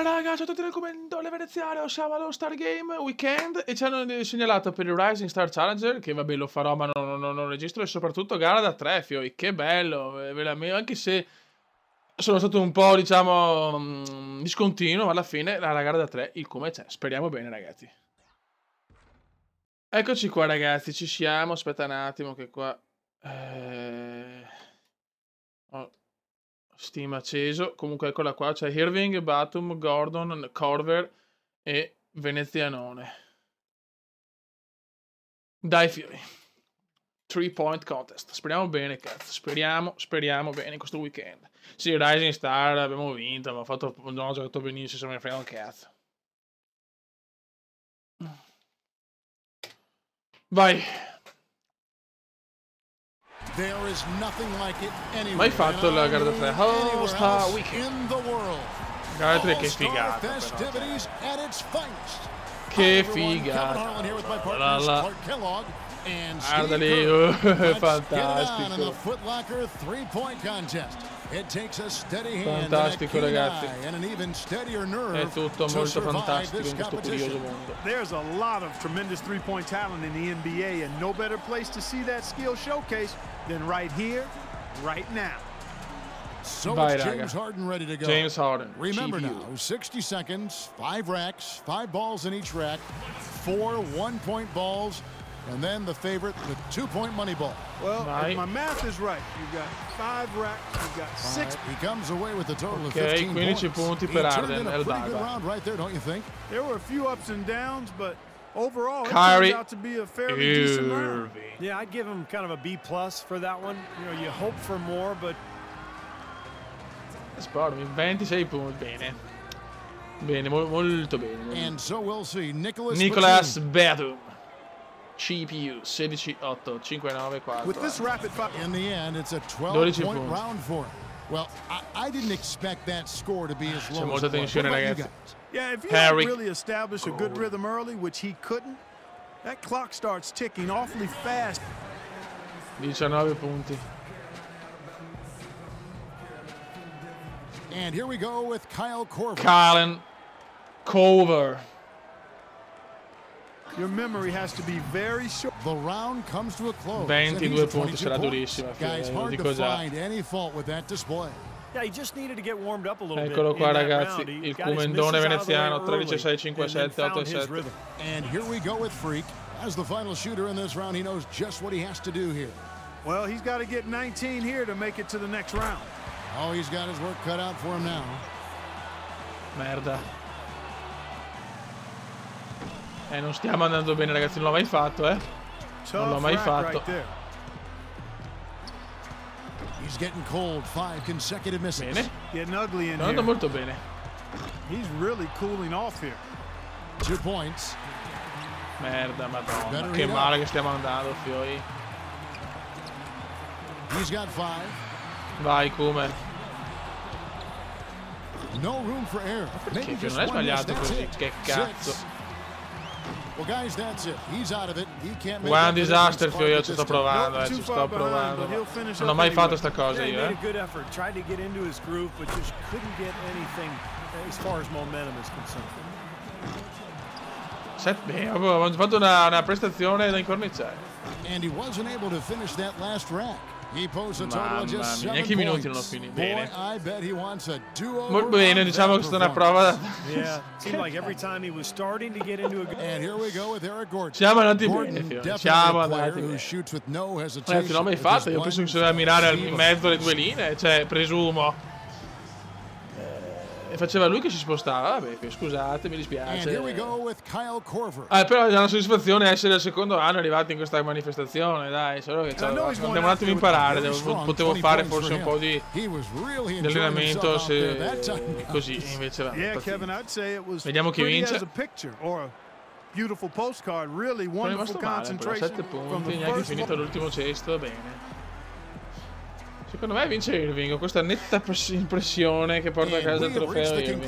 raga, ciao a tutti nel commento, le veneziane, siamo allo Star Game Weekend e ci hanno segnalato per il Rising Star Challenger, che vabbè lo farò ma non registro, e soprattutto gara da 3, fioi, che bello, veramente, anche se sono stato un po', diciamo, discontinuo, ma alla fine la gara da 3, il come c'è, speriamo bene ragazzi. Eccoci qua ragazzi, ci siamo, aspetta un attimo che qua... Oh. Steam acceso, comunque eccola qua, c'è Irving, Batum, Gordon, Corver e Venezianone. Dai fiori. 3-point contest. Speriamo bene, cazzo. Speriamo bene in questo weekend. Sì, Rising Star abbiamo vinto, ma ho giocato benissimo, se me ne frega un cazzo. Vai. Mai fatto la gara da 3. Oh, Star Weekend. Gara 3 che figata. Che figata. Guarda lì, fantastico. Fantastico ragazzi. È tutto molto fantastico in questo curioso mondo. There's a lot of tremendous three-point talent in the NBA, and no better place to see that skill showcase than right here, right now. So it's James Harden ready to go. James Harden. Remember now, 60 seconds, 5 racks, 5 balls in each rack, 4 one-point balls, and then the favorite, the 2-point money ball. Well, if my math is right, you've got 5 racks, you've got 6. He comes away with a total of 15 15 punti per Harden. A pretty good round right there, don't you think? There were a few ups and downs, but overall, Kyrie it turned out to be a fairly decent round. Yeah, I'd give him kind of a B+ for that one. You know, you hope for more, but... Sparami, 26 punti, bene. Bene, molto bene. And so we'll see Nicolas Batum. CPU 16-8, 5-9-4. With this rapid fire. In the end, it's a 12-point round for him. Well, I didn't expect that score to be as low. C'è molta tensione, ragazzi. Yeah, if you don't really establish a good rhythm early, which he couldn't, that clock starts ticking awfully fast. 19 punti. And here we go with Kyle Korver. Kyle Korver. Your memory has to be very short. The round comes to a close. 22 punti, sarà durissima. Guys, hard to find any fault with that display. Yeah, he just needed to get warmed up a little Eccolo bit qua in that ragazzi, round. il commendone veneziano, 13-6-5-7-8-7. And here we go with Freak. As the final shooter in this round, he knows just what he has to do here. Well, he's got to get 19 here to make it to the next round. Oh, he's got his work cut out for him now. Merda. Non stiamo andando bene ragazzi, non l'ho mai fatto, Non l'ho mai fatto. He's getting cold, 5 consecutive misses. Bene. Getting ugly in Sta andando molto bene. He's really cooling off here. 2 points. Merda, madonna. Che male che stiamo andando, fioi. He's got 5. Vai, Kumer. No room for error. Perché non è sbagliato così? Che cazzo. Well, guys, that's it. He's out of it. He can't make One disaster, figlio, io ci sto provando, ci sto provando. Non ho mai fatto sta cosa io, a good effort. Tried to get into his groove, but just couldn't get anything as far as momentum is concerned. Abbiamo fatto una prestazione da incorniciare. And he wasn't able to finish that last rack. He posed a total of just 7 neanche i minuti non ho points. finito. Bene. I bet he wants a do-over. Molto bene, diciamo che è stata una prova. Yeah, seemed like every time he was starting to get into a good... And here we go with Eric Gordon. Siamo andati bene, siamo andati bene. Ragazzi, non l'ho mai fatto, io penso che si doveva mirare in mezzo alle due linee, cioè, presumo. E faceva lui che si spostava, vabbè, scusate, mi dispiace. Però è una soddisfazione essere al secondo anno arrivati in questa manifestazione, dai, solo che dobbiamo un attimo imparare, potevo fare forse un po' di allenamento così, invece va. Vediamo chi vince. Beautiful postcard, really wonderful concentration. 7 punti, neanche finito l'ultimo cesto, bene. Secondo me vince Irving con questa netta impressione che porta a casa il trofeo Irving.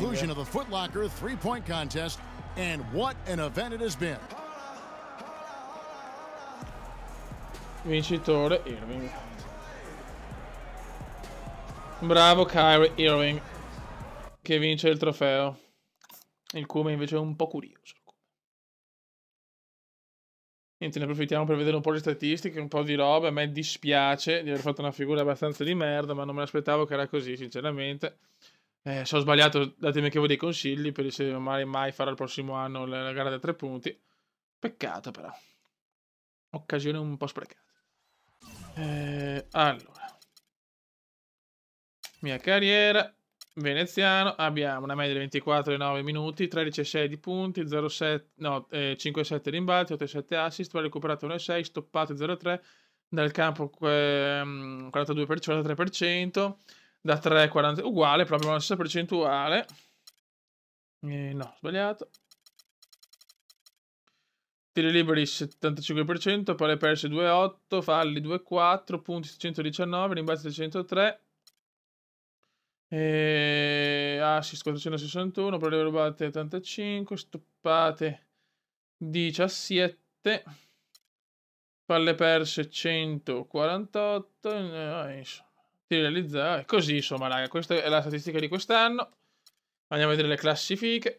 Vincitore Irving. Bravo Kyrie Irving che vince il trofeo. Il Cume invece è un po' curioso. Niente, ne approfittiamo per vedere un po' le statistiche, un po' di roba. A me dispiace di aver fatto una figura abbastanza di merda, ma non me l'aspettavo che era così, sinceramente. Se ho sbagliato, datemi anche voi dei consigli per se mai farò il prossimo anno la gara da 3 punti. Peccato però. Occasione un po' sprecata. Allora. Mia carriera. Veneziano. Abbiamo una media di 24,9 minuti, 13,6 di punti, 5,7 rimbalzi, 8,7 assist, recuperato 1,6, stoppato 0,3, dal campo 42%, 43%, da 3 40, uguale, proprio la stessa percentuale. No, sbagliato. Tiri liberi 75%, palle perse 2,8, falli 2,4, punti 619, rimbalzi 303. Assist 461, prove rubate 85, stoppate 17, palle perse 148, insomma, tiri realizzati, così insomma raga, questa è la statistica di quest'anno. Andiamo a vedere le classifiche.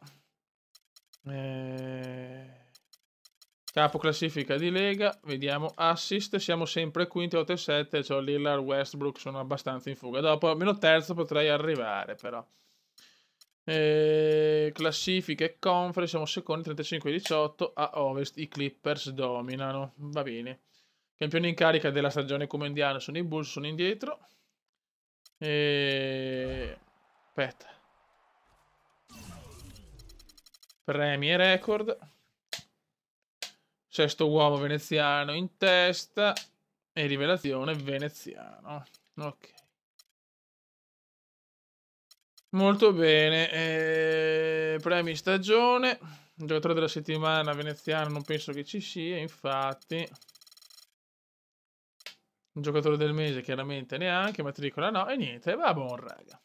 Capo classifica di Lega, vediamo assist, siamo sempre quinti 8,7, cioè Lillard, Westbrook sono abbastanza in fuga. Dopo almeno terzo potrei arrivare però. Classifica e conference, siamo secondi 35-18, a Ovest i Clippers dominano, va bene. Campioni in carica della stagione come indiano sono i Bulls, sono indietro. Aspetta. Premi e record. Sesto uomo veneziano in testa e rivelazione veneziano. Ok. Molto bene. Premi stagione. Giocatore della settimana veneziano non penso che ci sia, infatti. Giocatore del mese chiaramente neanche, matricola no, e niente, va buon raga.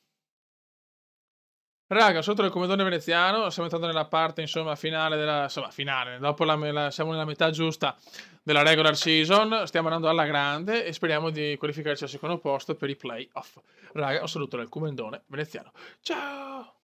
Raga, sotto il comandone veneziano, stiamo entrando nella parte, insomma, finale della... Insomma, finale, dopo siamo nella metà giusta della regular season, stiamo andando alla grande e speriamo di qualificarci al secondo posto per i play-off. Raga, un saluto dal comandone veneziano. Ciao!